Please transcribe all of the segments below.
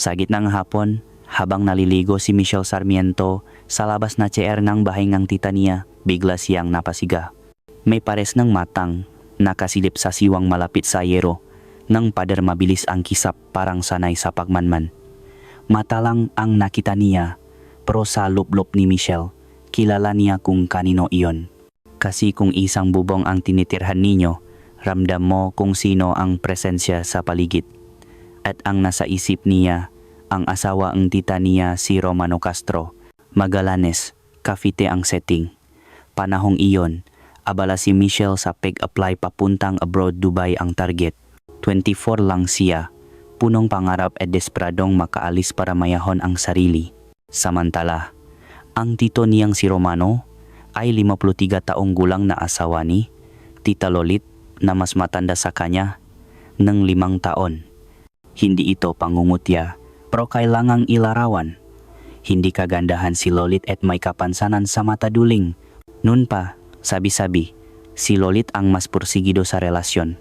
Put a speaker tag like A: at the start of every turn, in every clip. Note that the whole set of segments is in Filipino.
A: Sa gitnang hapon, habang naliligo si Michelle Sarmiento sa labas na chair ng bahay ng tita niya, bigla siyang napasiga. May pares ng matang, nakasilip sa siwang malapit sa yero, nang pader mabilis ang kisap parang sanay sa pagmanman. Mata lang ang nakita niya, pero sa lup-lup ni Michelle, kilala niya kung kanino iyon. Kasi kung isang bubong ang tinitirhan ninyo, ramdam mo kung sino ang presensya sa paligid. At ang nasa isip niya, ang asawa ang tita niya si Romano Castro. Magallanes, Cavite ang setting. Panahong iyon, abala si Michelle sa pag-apply papuntang abroad Dubai ang target. 24 lang siya, punong pangarap at desperadong makaalis para mayahon ang sarili. Samantala, ang tito niyang si Romano ay 53 taong gulang na asawa ni Tita Lolit na mas matanda sa kanya ng 5 taon. Hindi ito pangungutya, pero kailangang ilarawan. Hindi kagandahan si Lolit at may kapansanan sa mata duling. Noon pa, sabi-sabi, si Lolit ang mas porsigido sa relasyon.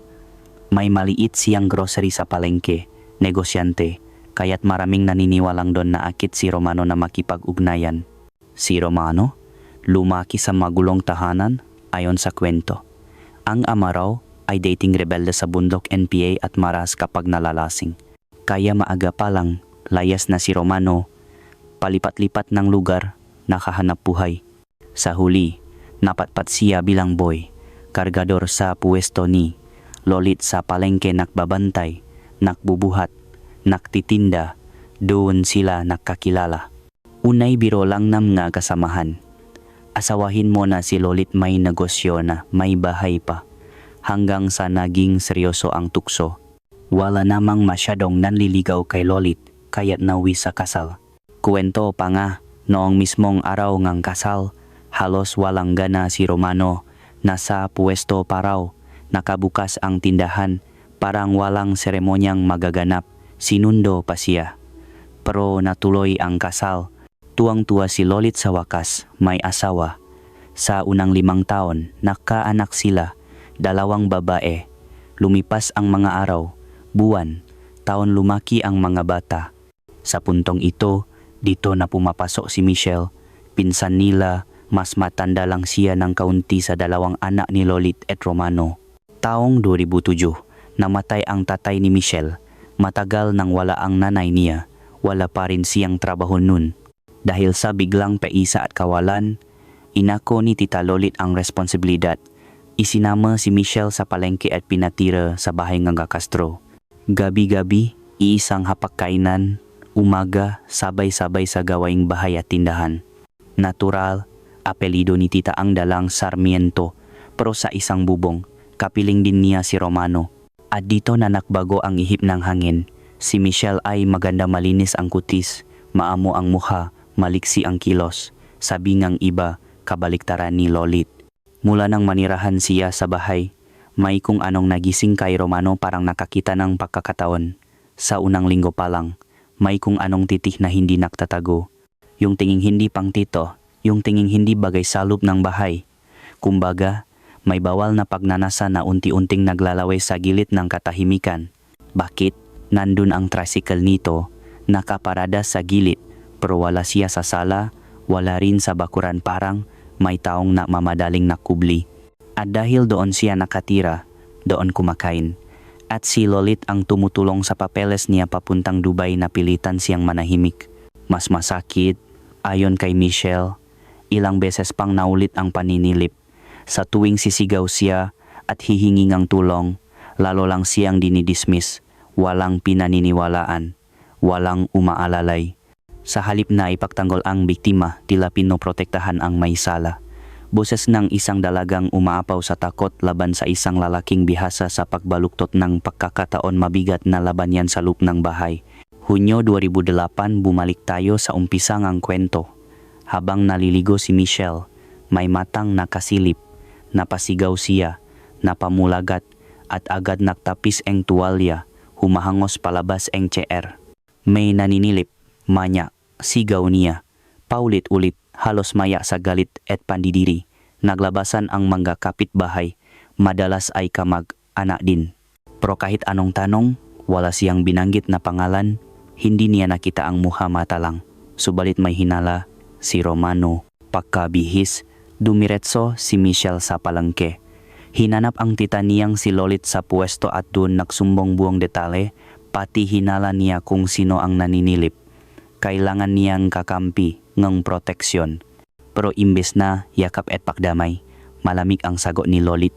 A: May maliit siyang grocery sa palengke, negosyante, kaya't maraming naniniwalang doon na akit si Romano na makipag-ugnayan. Si Romano, lumaki sa magulong tahanan ayon sa kwento. Ang ama raw ay dating rebelde sa bundok NPA at maras kapag nalalasing. Kaya maaga pa lang, layas na si Romano, palipat-lipat ng lugar, nakahanap buhay. Sa huli, napatpat siya bilang boy, kargador sa puwesto ni Lolit sa palengke nakbabantay, nakbubuhat, naktitinda, doon sila nakakilala. Unay biro lang ng nga kasamahan. Asawahin mo na si Lolit may negosyo na may bahay pa. Hanggang sa naging seryoso ang tukso. Wala namang masyadong nanliligaw kay Lolit kaya't nawi sa kasal. Kuwento pa nga, noong mismong araw ngang kasal, halos walang gana si Romano. Nasa puwesto pa raw, nakabukas ang tindahan, parang walang seremonyang magaganap, sinundo pa siya. Pero natuloy ang kasal. Tuwang-tuwa si Lolit sa wakas, may asawa. Sa unang 5 taon, nakaanak sila, 2 babae. Lumipas ang mga araw, buwan, taon lumaki ang mga bata. Sa puntong ito, dito na pumapasok si Michelle. Pinsan nila, mas matanda lang siya ng kaunti sa 2 anak ni Lolit at Romano. Taong 2007, namatay ang tatay ni Michelle. Matagal nang wala ang nanay niya, wala pa rin siyang trabaho nun. Dahil sa biglang paisa at kawalan, inako ni Tita Lolit ang responsibilidad. Isinama si Michelle sa palengke at pinatira sa bahay ng Castro. Gabi-gabi, iisang hapag-kainan, umaga, sabay-sabay sa gawaing bahay at tindahan. Natural, apelido ni Tita ang dalang Sarmiento, pero sa isang bubong, kapiling din niya si Romano. At dito na nakbago ang ihip ng hangin. Si Michelle ay maganda malinis ang kutis, maamo ang mukha, maliksi ang kilos. Sabi ngang iba, kabaliktaran ni Lolit. Mula nang manirahan siya sa bahay, may kung anong nagising kay Romano parang nakakita ng pagkakataon. Sa unang linggo pa lang, may kung anong titik na hindi naktatago. Yung tinging hindi pang tito, yung tinging hindi bagay sa loob ng bahay. Kumbaga, may bawal na pagnanasa na unti-unting naglalaway sa gilid ng katahimikan. Bakit? Nandun ang tricycle nito, nakaparada sa gilid, pero wala siya sa sala, wala rin sa bakuran parang may taong namamadaling nakubli. At dahil doon siya nakatira, doon kumakain. At si Lolit ang tumutulong sa papeles niya papuntang Dubai na pilitan siyang manahimik. Mas masakit, ayon kay Michelle, ilang beses pang naulit ang paninilip. Sa tuwing sisigaw siya at hihingi ng tulong, lalo lang siyang dinidismiss, walang pinaniniwalaan, walang umaalalay. Sa halip na ipagtanggol ang biktima, tila pinoprotektahan ang may sala. Boses ng isang dalagang umaapaw sa takot laban sa isang lalaking bihasa sa pagbaluktot ng pagkakataon mabigat na laban yan sa loob ng bahay. Hunyo 2008, bumalik tayo sa umpisa ng kwento. Habang naliligo si Michelle, may matang nakasilip, napasigaw siya, napamulagat at agad naktapis ang tuwalya, humahangos palabas ang chair. May naninilip, manya, sigaw niya. Paulit-ulit, halos maya sa galit at pandidiri. Naglabasan ang mga kapitbahay, madalas ay kamag-anak din. Pero kahit anong tanong, wala siyang binanggit na pangalan, Hindi niya nakita ang mukha mata lang. Subalit may hinala si Romano. Pagkabihis, dumiretso si Michelle sa palengke. Hinanap ang tita niyang si Lolit sa pwesto at doon nagsumbong buong detale, pati hinala niya kung sino ang naninilip. Kailangan niyang kakampi ng proteksyon. Pero imbes na yakap at pakdamay, malamig ang sagot ni Lolit.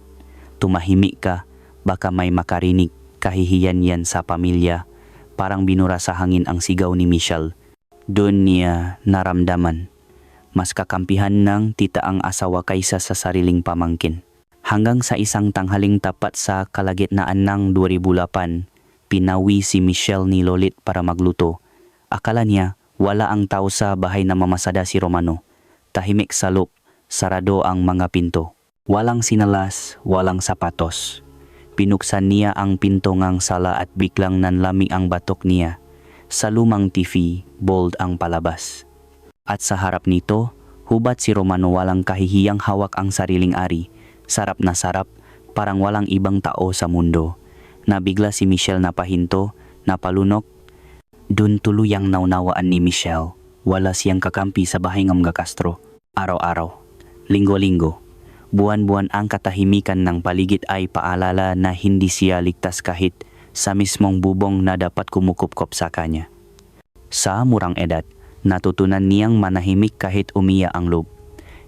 A: Tumahimik ka, baka may makarinig, kahihiyan yan sa pamilya. Parang binura sa hangin ang sigaw ni Michelle. Doon niya naramdaman. Mas kakampihan ng tita ang asawa kaysa sa sariling pamangkin. Hanggang sa isang tanghaling tapat sa kalagitnaan ng 2008, pinawi si Michelle ni Lolit para magluto. Akala niya wala ang tao sa bahay na mamasada si Romano. Tahimik sa loob, sarado ang mga pinto. Walang sinalas, walang sapatos. Pinuksan niya ang pinto ngang sala at biglang nanlamig ang batok niya. Sa lumang TV, bold ang palabas. At sa harap nito, hubat si Romano walang kahihiyang hawak ang sariling ari. Sarap na sarap, parang walang ibang tao sa mundo. Nabigla si Michelle na pahinto, napalunok. Dun tuluyang naunawaan ni Michelle. Wala siyang kakampi sa bahay ng mga Castro. Araw-araw, linggo-linggo, buwan-buwan ang katahimikan ng paligid ay paalala na hindi siya ligtas kahit sa mismong bubong na dapat kumukupkop sa kanya. Sa murang edad, natutunan niyang manahimik kahit umiya ang loob.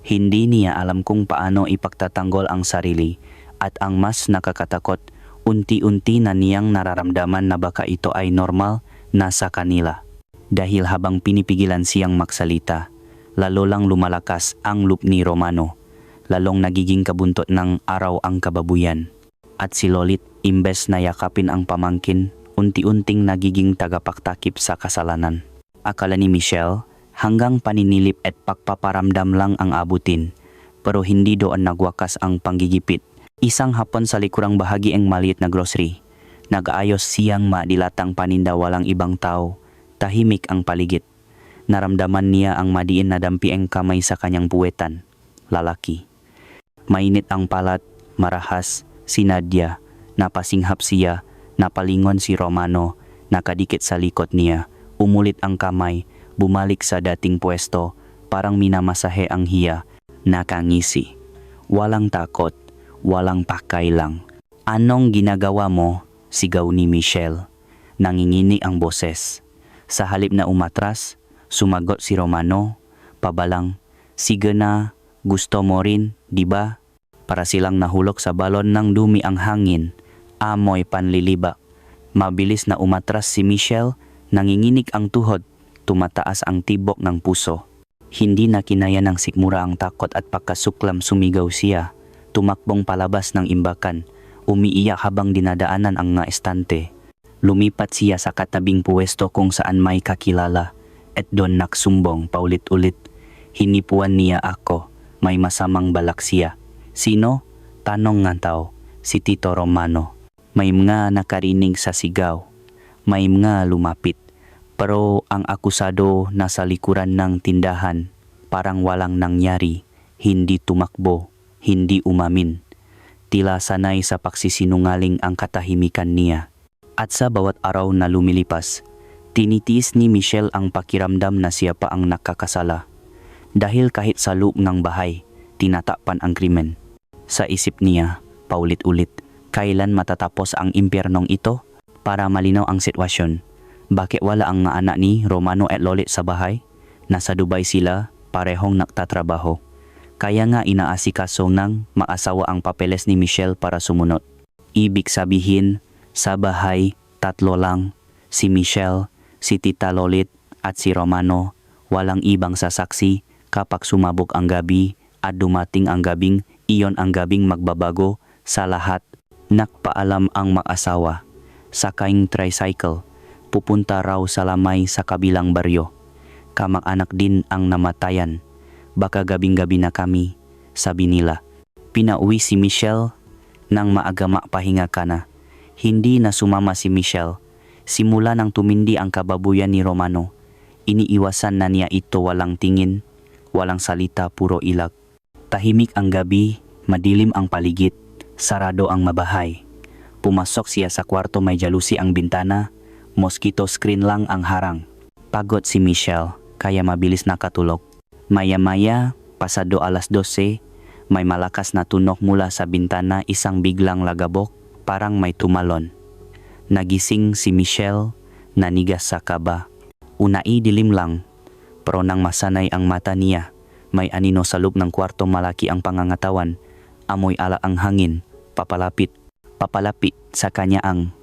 A: Hindi niya alam kung paano ipagtatanggol ang sarili at ang mas nakakatakot, unti-unti na niyang nararamdaman na baka ito ay normal na sa kanila. Dahil habang pinipigilan siyang magsalita, lalo lang lumalakas ang loob ni Romano. Lalong nagiging kabuntot ng araw ang kababuyan. At si Lolit, imbes na yakapin ang pamangkin, unti-unting nagiging tagapagtakip sa kasalanan. Akala ni Michelle, hanggang paninilip at pagpaparamdam lang ang abutin. Pero hindi doon nagwakas ang panggigipit. Isang hapon sa likurang bahagi ang maliit na grocery. Nag-aayos siyang madilatang paninda, walang ibang tao. Tahimik ang paligid. Naramdaman niya ang madiin na dampi ang kamay sa kanyang puwetan. Lalaki. Mainit ang palat, marahas, si Nadia. Napasinghap siya, napalingon si Romano, nakadikit sa likod niya. Umulit ang kamay, bumalik sa dating pwesto, parang minamasahe ang hiya. Nakangisi. Walang takot, walang pakailang. Anong ginagawa mo? Sigaw ni Michelle. Nangingini ang boses. Sa halip na umatras, sumagot si Romano, pabalang, sige na, gusto mo rin, di ba? Para silang nahulog sa balon ng dumi ang hangin, amoy panlilibak. Mabilis na umatras si Michelle, nanginginig ang tuhod, tumataas ang tibok ng puso. Hindi na kinaya ng sikmura ang takot at pagkasuklam, sumigaw siya. Tumakbong palabas ng imbakan, umiiyak habang dinadaanan ang mga estante. Lumipat siya sa katabing puwesto kung saan may kakilala at doon naksumbong paulit-ulit. Hinipuan niya ako, may masamang balak siya. Sino? Tanong ng tao. Si Tito Romano. May mga nakarinig sa sigaw. May mga lumapit. Pero ang akusado nasa likuran ng tindahan. Parang walang nangyari. Hindi tumakbo. Hindi umamin. Tila sanay sa pagsisinungaling ang katahimikan niya. At sa bawat araw na lumilipas, tinitiis ni Michelle ang pakiramdam na siya pa ang nakakasala. Dahil kahit sa loob ng bahay, tinatakpan ang krimen. Sa isip niya, paulit-ulit, kailan matatapos ang impyernong ito? Para malinaw ang sitwasyon, bakit wala ang nga anak ni Romano at Lolit sa bahay? Nasa Dubai sila, parehong nagtatrabaho. Kaya nga inaasikaso ng maasawa ang papeles ni Michelle para sumunod. Ibig sabihin, sa bahay, tatlo lang, si Michelle, si Tita Lolit at si Romano. Walang ibang sasaksi kapag sumabog ang gabi at dumating ang gabing iyon ang gabing magbabago sa lahat. Nakpaalam ang mag-asawa. Sakayng tricycle, pupunta raw sa lamay sa kabilang baryo. Kamag-anak din ang namatayan. Baka gabing-gabi na kami, sabi nila. Pinauwi si Michelle nang maaga pahinga ka na. Hindi na sumama si Michelle. Simula nang tumindi ang kababuyan ni Romano, iniiwasan na niya ito, walang tingin, walang salita, puro ilag. Tahimik ang gabi, madilim ang paligid, sarado ang mabahay. Pumasok siya sa kwarto, may jalusi ang bintana, Mosquito screen lang ang harang. Pagod si Michelle, kaya mabilis nakatulog. Maya-maya, pasado alas 12, may malakas na tunog mula sa bintana, isang biglang lagabok, parang may tumalon. Nagising si Michelle, nanigas sa kaba. Unai dilim lang, pero nang masanay ang mata niya, may anino sa loob ng kwarto, malaki ang pangangatawan. Amoy alak ang hangin, papalapit sa kanya ang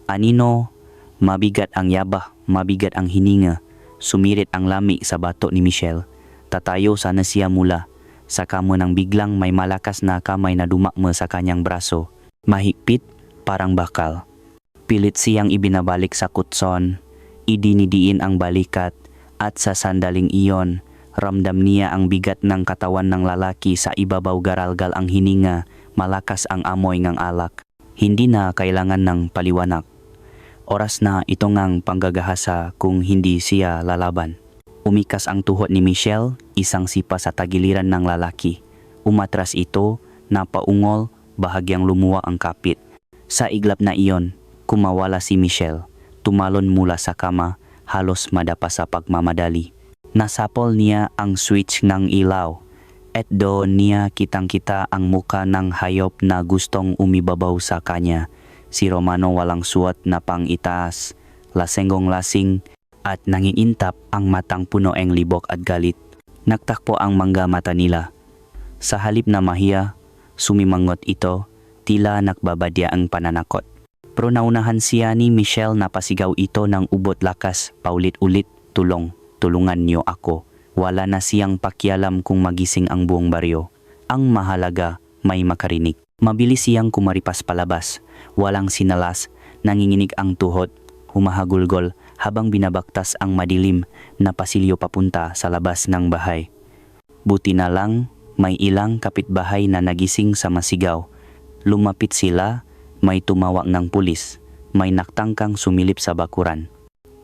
A: anino. Mabigat ang yaba, mabigat ang hininga. Sumirit ang lami sa bato ni Michelle. Tatayo sana siya mula sa kamo nang biglang may malakas na kamay na dumakma sa kanyang braso. Mahigpit, parang bakal. Pilit siyang ibinabalik sa kutson. Idinidiin ang balikat at sa sandaling iyon, ramdam niya ang bigat ng katawan ng lalaki sa ibabaw. Garalgal ang hininga, malakas ang amoy ng alak. Hindi na kailangan ng paliwanag. Oras na ito ngang panggagahasa kung hindi siya lalaban. Umikas ang tuhod ni Michelle, isang sipa sa tagiliran ng lalaki. Umatras ito, napaungol, bahagyang lumuwa ang kapit. Sa iglap na iyon, kumawala si Michelle. Tumalon mula sa kama, halos madapa sa pagmamadali. Nasapol niya ang switch ng ilaw. At doon niya kitang-kita ang muka ng hayop na gustong umibabaw sa kanya. Si Romano walang suot na pang-itaas, lasenggong-lasing at nangiintap, ang matang puno ng libok at galit. Nagtakpo ang mangga mata nila. Sa halip na mahiya, sumimangot ito, tila nakbabadya ang pananakot. Pero naunahan siya ni Michelle na pasigaw ito ng ubot lakas, paulit-ulit, tulungan niyo ako. Wala na siyang pakialam kung magising ang buong baryo. Ang mahalaga, may makarinig. Mabilis siyang kumaripas palabas. Walang sinalas, nanginginig ang tuhod, humahagulgol habang binabaktas ang madilim na pasilyo papunta sa labas ng bahay. Buti na lang, may ilang kapitbahay na nagising sa masigaw. Lumapit sila, may tumawag ng pulis, may naktangkang sumilip sa bakuran.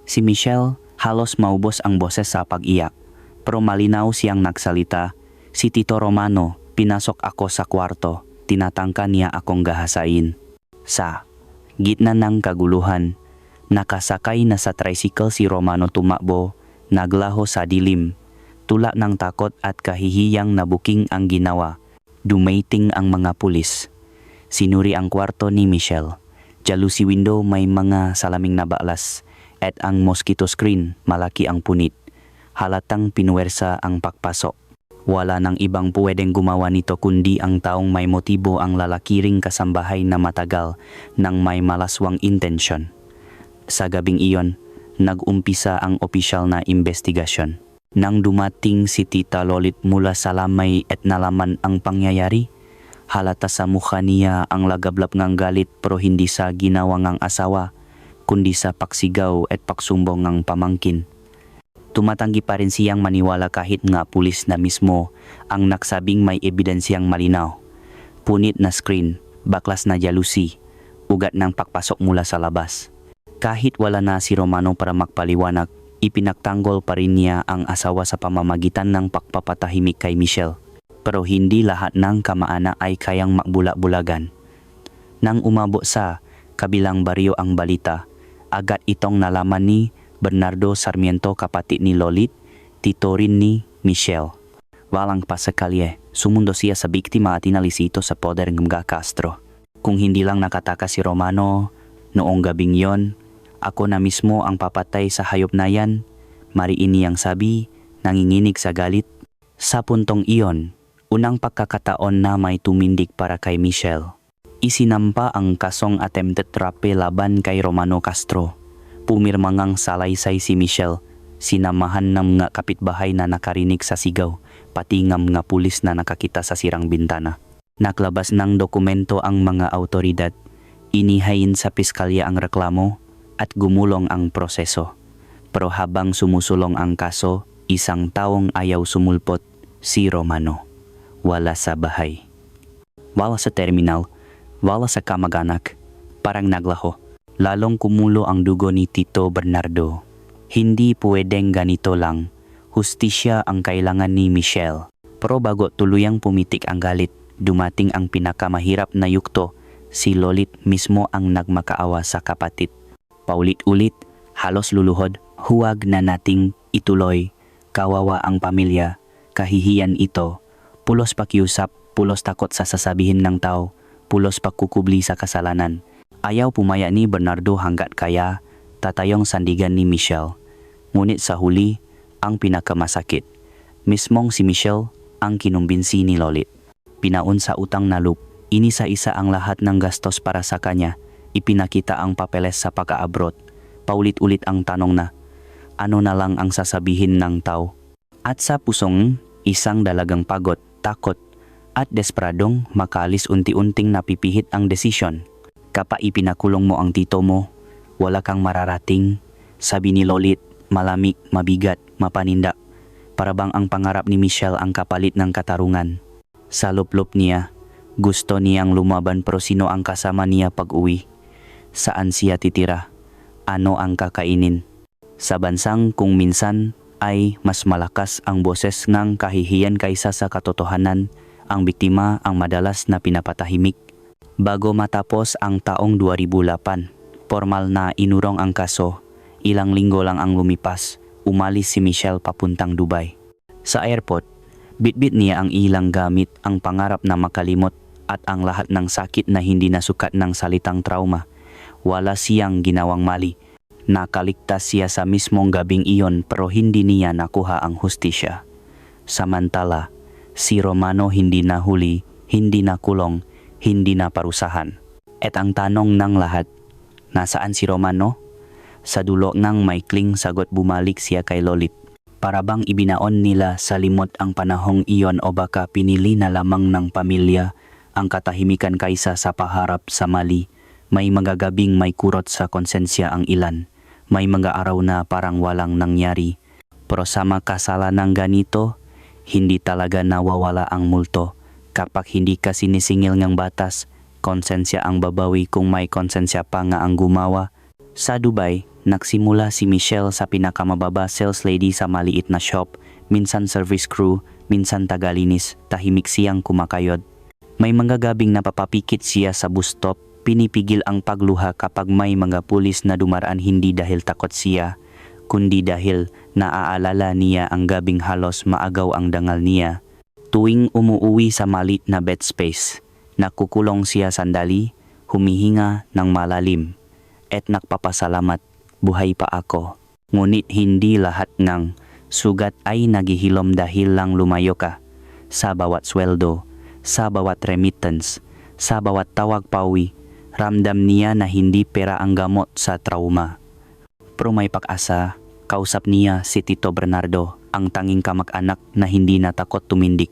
A: Si Michelle, halos maubos ang boses sa pag-iyak, pero malinaw siyang nagsalita. Si Tito Romano, pinasok ako sa kwarto, tinatangka niya akong gahasain. Sa gitna ng kaguluhan, nakasakay na sa tricycle si Romano, tumakbo, naglaho sa dilim. Tula ng takot at kahihiyang nabuking ang ginawa. Dumating ang mga pulis. Sinuri ang kwarto ni Michelle. Jalusi window may mga salaming na balas at ang mosquito screen malaki ang punit. Halatang pinuwersa ang pagpasok. Wala nang ibang pwedeng gumawa nito kundi ang taong may motibo, ang lalakiring kasambahay na matagal nang may malaswang intensyon. Sa gabing iyon, nag-umpisa ang opisyal na investigasyon. Nang dumating si Tita Lolit mula sa lamay at nalaman ang pangyayari, halata sa mukha niya ang lagablap ng galit, pero hindi sa ginawa ng asawa, kundi sa paksigaw at paksumbong ng pamangkin. Tumatanggi pa rin siyang maniwala kahit nga pulis na mismo ang nagsabing may ebidensyang malinaw. Punit na screen, baklas na jalusi, ugat ng pagpasok mula sa labas. Kahit wala na si Romano para magpaliwanag, ipinagtanggol pa rin niya ang asawa sa pamamagitan ng pagpapatahimik kay Michelle. Pero hindi lahat ng kamaana ay kayang magbula-bulagan. Nang umabot sa kabilang baryo ang balita, agad itong nalaman ni Bernardo Sarmiento, kapatid ni Lolit, tito rin ni Michelle. Walang pasakalye, sumundo siya sa biktima at inalisito sa poder ng mga Castro. Kung hindi lang nakatakas si Romano noong gabing yon, ako na mismo ang papatay sa hayop na yan, mariin niyang sabi, nanginginig sa galit. Sa puntong iyon, unang pagkakataon na may tumindig para kay Michelle. Isinampa ang kasong attempted rape laban kay Romano Castro. Pumirma ngang salaysay si Michelle, sinamahan ng mga kapitbahay na nakarinig sa sigaw, pati ng mga pulis na nakakita sa sirang bintana. Naglabas ng dokumento ang mga autoridad, inihayin sa piskalya ang reklamo at gumulong ang proseso. Pero habang sumusulong ang kaso, isang taong ayaw sumulpot, si Romano. Wala sa bahay, wala sa terminal, wala sa kamag-anak, parang naglaho. Lalong kumulo ang dugo ni Tito Bernardo. Hindi pwedeng ganito lang. Hustisya ang kailangan ni Michelle. Pero bago tuluyang pumitik ang galit, dumating ang pinakamahirap na yukto. Si Lolit mismo ang nagmakaawa sa kapatid. Paulit-ulit, halos luluhod, huwag na nating ituloy. Kawawa ang pamilya, kahihiyan ito. Pulos pakiusap, pulos takot sa sasabihin ng tao, pulos pagkukubli sa kasalanan. Ayaw pumaya ni Bernardo hanggat kaya, tatayong sandigan ni Michelle. Ngunit sa huli, ang pinakamasakit. Mismong si Michelle ang kinumbinsi ni Lolit. Pinaun sa utang na loob, inisa-isa ang lahat ng gastos para sa kanya. Ipinakita ang papeles sa pag-aabroad. Paulit-ulit ang tanong na, ano na lang ang sasabihin ng tao? At sa pusong isang dalagang pagod, takot, at desperadong makalis unti-unting napipihit ang desisyon. Kapag ipinakulong mo ang tito mo, wala kang mararating, sabi ni Lolit, malamig, mabigat, mapaninda. Parabang ang pangarap ni Michelle ang kapalit ng katarungan. Sa loob-loob niya, gusto niyang lumaban pero sino ang kasama niya pag-uwi? Saan siya titira? Ano ang kakainin? Sa bansang kung minsan ay mas malakas ang boses ng kahihiyan kaysa sa katotohanan, ang biktima ang madalas na pinapatahimik. Bago matapos ang taong 2008, formal na inurong ang kaso. Ilang linggo lang ang lumipas, umalis si Michelle papuntang Dubai. Sa airport, bitbit niya ang ilang gamit, ang pangarap na makalimot at ang lahat ng sakit na hindi nasukat ng salitang trauma. Wala siyang ginawang mali. Nakaligtas siya sa mismong gabing iyon pero hindi niya nakuha ang hustisya. Samantala, si Romano hindi nahuli, hindi nakulong, hindi na parusahan. At ang tanong ng lahat, nasaan si Romano? Sa dulo ng maikling sagot bumalik siya kay Lolit. Parabang ibinaon nila sa limot ang panahong iyon o baka pinili na lamang ng pamilya ang katahimikan kaysa sa paharap sa mali. May mga gabing may kurot sa konsensya ang ilan. May mga araw na parang walang nangyari. Pero sa makasalanan ganito, hindi talaga nawawala ang multo. Kapag hindi ka sinisingil ng batas, konsensya ang babawi kung may konsensya pa nga ang gumawa. Sa Dubai, nagsimula si Michelle sa pinakamababa sales lady sa maliit na shop, minsan service crew, minsan tagalinis, tahimik siyang kumakayod. May mga gabing napapapikit siya sa bus stop, pinipigil ang pagluha kapag may mga pulis na dumaraan hindi dahil takot siya, kundi dahil naaalala niya ang gabing halos maagaw ang dangal niya. Tuwing umuuwi sa malit na bed space, nakukulong siya sandali, humihinga ng malalim, at nagpapasalamat, buhay pa ako. Ngunit hindi lahat ng sugat ay naghihilom dahil lang lumayo ka. Sa bawat sweldo, sa bawat remittance, sa bawat tawag pauwi, ramdam niya na hindi pera ang gamot sa trauma. Pero may pag-asa, kausap niya si Tito Bernardo, ang tanging kamag-anak na hindi natakot tumindik.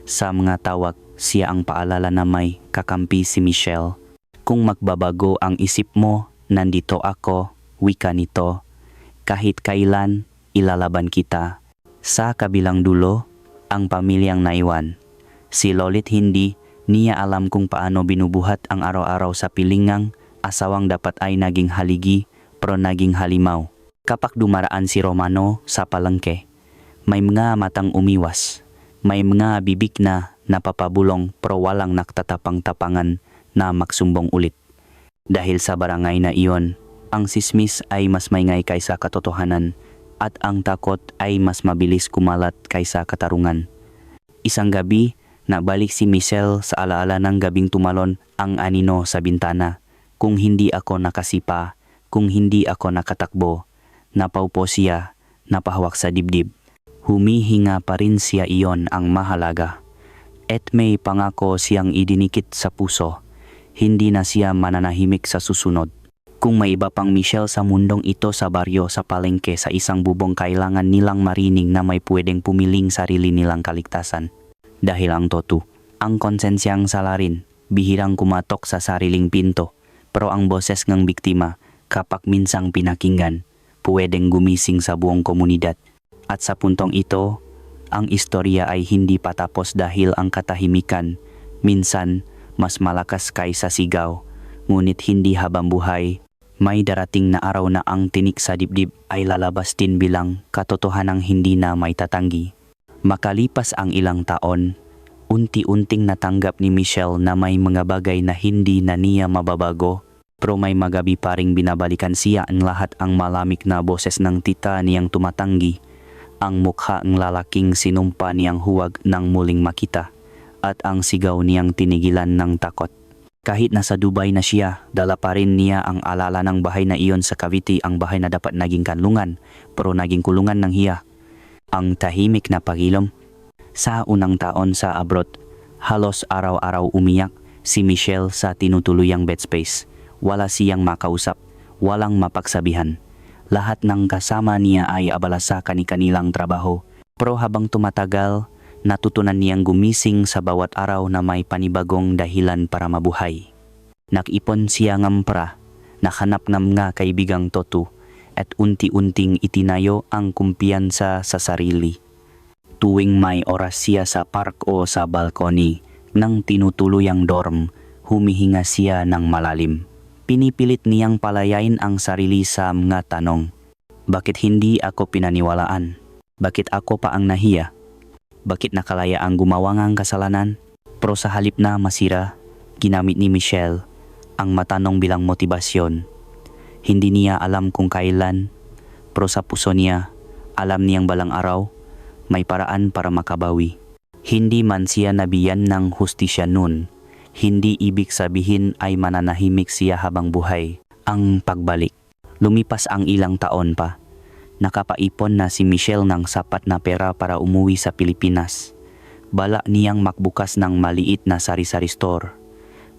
A: Sa mga tawag, siya ang paalala na may kakampi si Michelle. Kung magbabago ang isip mo, nandito ako, wika nito. Kahit kailan, ilalaban kita. Sa kabilang dulo, ang pamilyang naiwan. Si Lolit hindi niya alam kung paano binubuhat ang araw-araw sa pilingang asawang dapat ay naging haligi pero naging halimaw. Kapag dumaraan si Romano sa palengke, may mga matang umiwas, may mga bibig na napapabulong pero walang nagtatapang-tapangan na magsumbong ulit. Dahil sa barangay na iyon, ang sismis ay mas maingay kaysa katotohanan at ang takot ay mas mabilis kumalat kaysa katarungan. Isang gabi, nabalik si Michelle sa alaala ng gabing tumalon ang anino sa bintana. Kung hindi ako nakasipa, kung hindi ako nakatakbo, napaupo siya, napahawak sa dibdib. Humihinga pa rin siya, iyon ang mahalaga. At may pangako siyang idinikit sa puso, hindi na siya mananahimik sa susunod. Kung may iba pang Michelle sa mundong ito sa baryo, sa palengke, sa isang bubong, kailangan nilang marinig na may pwedeng pumiling sarili nilang kaligtasan. Dahil ang toto, ang konsensyang salarin, bihirang kumatok sa sariling pinto, pero ang boses ng biktima, kapag minsang pinakinggan, pwedeng gumising sa buong komunidad. At sa puntong ito, ang istorya ay hindi patapos dahil ang katahimikan, minsan mas malakas kaysa sigaw, ngunit hindi habang buhay. May darating na araw na ang tinik sa dibdib ay lalabas din bilang katotohanang hindi na may tatanggi. Makalipas ang ilang taon, unti-unting natanggap ni Michelle na may mga bagay na hindi na niya mababago, Pero may magabi pa ring binabalikan siya ang lahat ang malamig na boses ng tita niyang tumatanggi, ang mukha ng lalaking sinumpa niyang huwag nang muling makita, at ang sigaw niyang tinigilan ng takot. Kahit nasa Dubai na siya, dala pa rin niya ang alala ng bahay na iyon sa Cavite, ang bahay na dapat naging kanlungan, pero naging kulungan ng hiya. Ang tahimik na pagilom. Sa unang taon sa abroad, halos araw-araw umiyak si Michelle sa tinutuluyang bedspace. Wala siyang makausap, walang mapagsabihan. Lahat ng kasama niya ay abala sa kani-kanilang trabaho. Pero habang tumatagal, natutunan niyang gumising sa bawat araw na may panibagong dahilan para mabuhay. Nakipon siya ngampra, nahanap ng mga kaibigang totu, at unti-unting itinayo ang kumpiyansa sa sarili. Tuwing may oras siya sa park o sa balkoni ng tinutuluyang dorm, humihinga siya ng malalim. Pinipilit niyang palayain ang sarili sa mga tanong. Bakit hindi ako pinaniwalaan? Bakit ako pa ang nahiya? Bakit nakalaya ang gumawa ng kasalanan? Pero sa halip na masira, ginamit ni Michelle ang matanong bilang motibasyon. Hindi niya alam kung kailan, pero sa puso niya, alam niyang balang araw, may paraan para makabawi. Hindi man siya nabiyan ng hustisya nun, hindi ibig sabihin ay mananahimik siya habang buhay. Ang pagbalik. Lumipas ang ilang taon pa. Nakapaipon na si Michelle ng sapat na pera para umuwi sa Pilipinas. Balak niyang makbukas ng maliit na sari-sari store.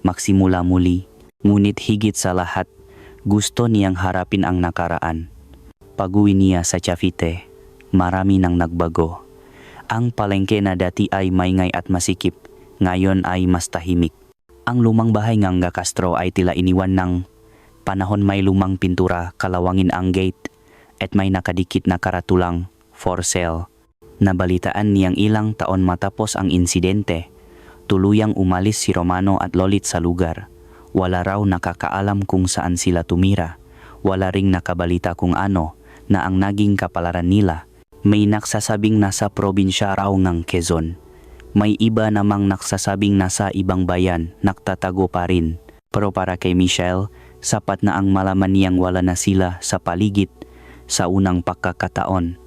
A: Magsimula muli. Ngunit higit sa lahat, gusto niyang harapin ang nakaraan. Pag-uwi niya sa Cavite, marami nang nagbago. Ang palengke na dati ay maingay at masikip, ngayon ay mas tahimik. Ang lumang bahay ng Castro ay tila iniwan ng panahon. May lumang pintura, kalawangin ang gate, at may nakadikit na karatulang for sale. Nabalitaan niyang ilang taon matapos ang insidente, tuluyang umalis si Romano at Lolit sa lugar. Wala raw nakakaalam kung saan sila tumira. Wala ring nakabalita kung ano na ang naging kapalaran nila. May nagsasabing nasa probinsya raw ng Quezon. May iba namang nagsasabing nasa ibang bayan, nagtatago pa rin. Pero para kay Michelle, sapat na ang malaman niyang wala na sila sa paligid. Sa unang pagkakataon,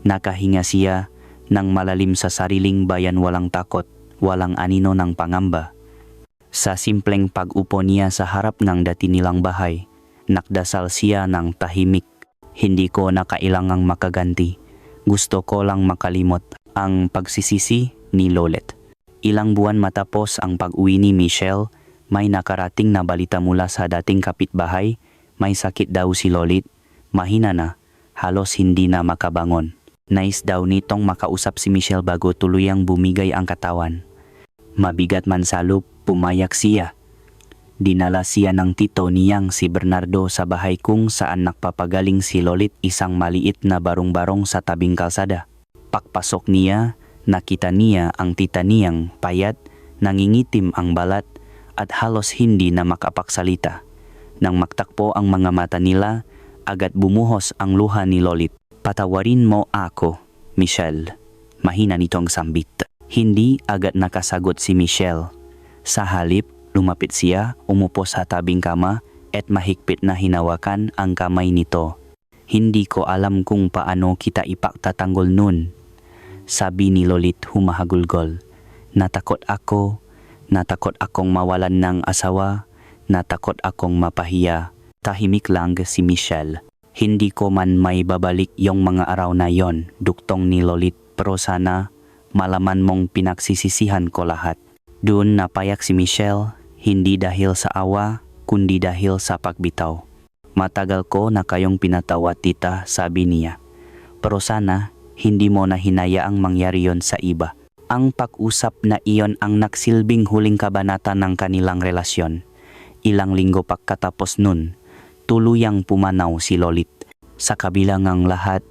A: nakahinga siya ng malalim sa sariling bayan, walang takot, walang anino ng pangamba. Sa simpleng pag-upo niya sa harap ng dati nilang bahay, nakdasal siya ng tahimik. Hindi ko na kailangang makaganti. Gusto ko lang makalimot ang pagsisisi ni Lolit. Ilang buwan matapos ang pag-uwi ni Michelle, may nakarating na balita mula sa dating kapitbahay. May sakit daw si Lolit, mahina na, halos hindi na makabangon. Nais daw nitong makausap si Michelle bago tuluyang bumigay ang katawan. Mabigat man sa loob, pumayag siya. Dinala siya ng tito niyang si Bernardo sa bahay kung saan nakpapagaling si Lolit, isang maliit na barong-barong sa tabing kalsada. Pagpasok niya, nakita niya ang tita niyang payat, nangingitim ang balat at halos hindi na makapagsalita. Nang magtakpo ang mga mata nila, agad bumuhos ang luha ni Lolit. Patawarin mo ako, Michelle. Mahina nitong sambit. Hindi agad nakasagot si Michelle. Sa halip, lumapit siya, umupo sa tabing kama at mahigpit na hinawakan ang kamay nito. Hindi ko alam kung paano kita ipagtatanggol nun, sabi ni Lolit humahagulgol. Natakot akong mawalan ng asawa, natakot akong mapahiya. Tahimik lang si Michelle. Hindi ko man may babalik yung mga araw na yon, duktong ni Lolit, pero sana malaman mong pinagsisisihan ko lahat. Doon napayak si Michelle, hindi dahil sa awa, kundi dahil sa pagbitaw. Matagal ko na kayong pinatawad, tita, sabi niya. Pero sana hindi mo na hinayaang mangyari yon sa iba. Ang pag-usap na iyon ang nagsilbing huling kabanata ng kanilang relasyon. Ilang linggo pagkatapos nun, tuluyang pumanaw si Lolit. Sa kabila ng lahat,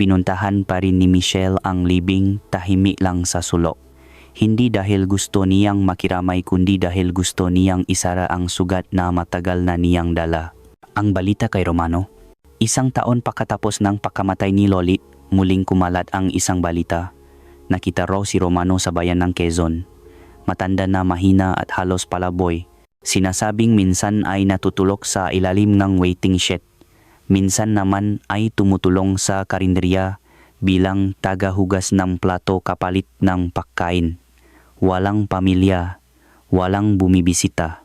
A: pinuntahan pa rin ni Michelle ang libing, tahimik lang sa sulok. Hindi dahil gusto niyang makiramay kundi dahil gusto niyang isara ang sugat na matagal na niyang dala. Ang balita kay Romano. Isang taon pagkatapos ng pagkamatay ni Lolit, muling kumalat ang isang balita. Nakita raw si Romano sa bayan ng Quezon. Matanda na, mahina at halos palaboy. Sinasabing minsan ay natutulog sa ilalim ng waiting shed. Minsan naman ay tumutulong sa karinderya bilang tagahugas ng plato kapalit ng pagkain. Walang pamilya, walang bumibisita.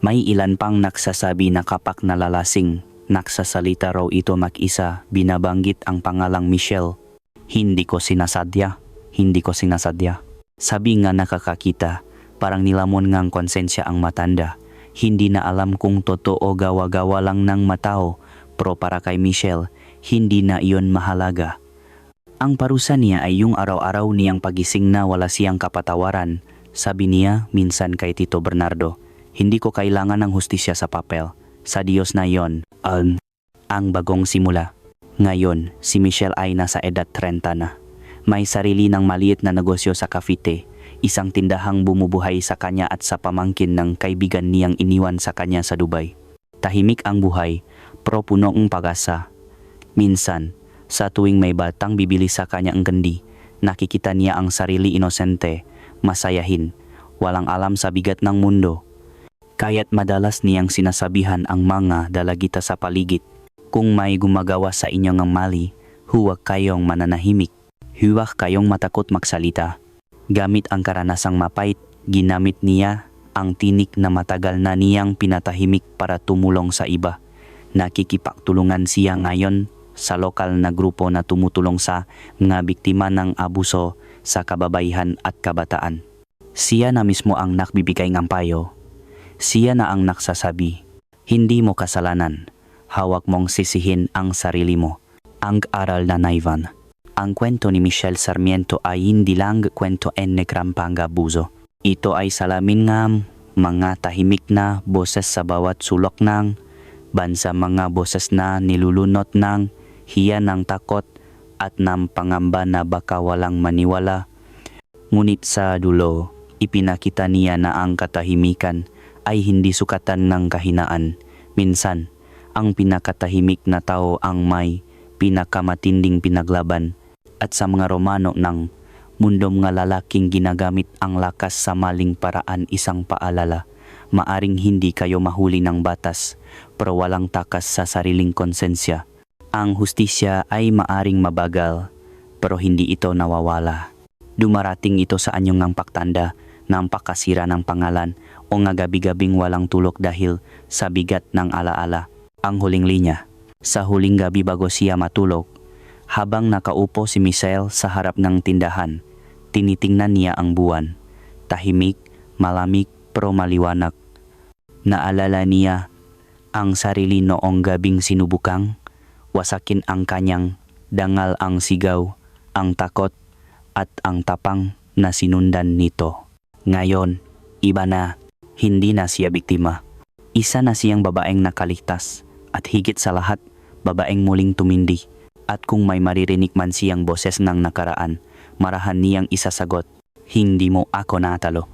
A: May ilan pang nagsasabi na kapag nalalasing, nagsasalita raw ito mag-isa, binabanggit ang pangalang Michelle. Hindi ko sinasadya, hindi ko sinasadya. Sabi nga nakakakita, parang nilamon ngang konsensya ang matanda. Hindi na alam kung totoo gawa-gawa lang ng matao, pero para kay Michelle, hindi na iyon mahalaga. Ang parusa niya ay yung araw-araw niyang pagising na wala siyang kapatawaran. Sabi niya minsan kay Tito Bernardo, hindi ko kailangan ng hustisya sa papel. Sa Diyos na yon, ang bagong simula. Ngayon, si Michelle ay nasa edad 30 na. May sarili ng maliit na negosyo sa Cavite, isang tindahang bumubuhay sa kanya at sa pamangkin ng kaibigan niyang iniwan sa kanya sa Dubai. Tahimik ang buhay, pero puno ng pag-asa. Minsan, sa tuwing may batang bibili sa kanya ang gandi, nakikita niya ang sarili inosente, masayahin, walang alam sa bigat ng mundo. Kaya't madalas niyang sinasabihan ang mga dalagita sa paligid, kung may gumagawa sa inyo ng mali, huwag kayong mananahimik, huwag kayong matakot magsalita. Gamit ang karanasang mapait, ginamit niya ang tinik na matagal na niyang pinatahimik para tumulong sa iba. Nakikipagtulungan siya ngayon sa lokal na grupo na tumutulong sa mga biktima ng abuso sa kababaihan at kabataan. Siya na mismo ang nagbibigay ng payo. Siya na ang nagsasabi, hindi mo kasalanan, hawak mong sisihin ang sarili mo. Ang aral na naiwan. Ang kwento ni Michelle Sarmiento ay hindi lang kwento en Pampanga-Abuso. Ito ay salamin ng mga tahimik na boses sa bawat sulok ng bansa, mga boses na nilulunot ng hiya, ng takot at ng pangamba na baka walang maniwala. Ngunit sa dulo, ipinakita niya na ang katahimikan ay hindi sukatan ng kahinaan. Minsan, ang pinakatahimik na tao ang may pinakamatinding pinaglaban. At sa mga Romano ng mundong nga lalaking ginagamit ang lakas sa maling paraan, isang paalala. Maaring hindi kayo mahuli ng batas, pero walang takas sa sariling konsensya. Ang hustisya ay maaring mabagal, pero hindi ito nawawala. Dumarating ito sa anyong ng pagtanda, ng pakasira ng pangalan, o nga gabi-gabing walang tulog dahil sa bigat ng alaala. Ang huling linya. Sa huling gabi bago siya matulog, habang nakaupo si Michelle sa harap ng tindahan, tinitingnan niya ang buwan. Tahimik, malamig, pero maliwanag. Naalala niya ang sarili noong gabing sinubukang wasakin ang kanyang dangal, ang sigaw, ang takot, at ang tapang na sinundan nito. Ngayon, iba na, hindi na siya biktima. Isa na siyang babaeng nakaligtas, at higit sa lahat, babaeng muling tumindi. At kung may maririnig man siyang boses ng nakaraan, marahan niyang isasagot, hindi mo ako natalo.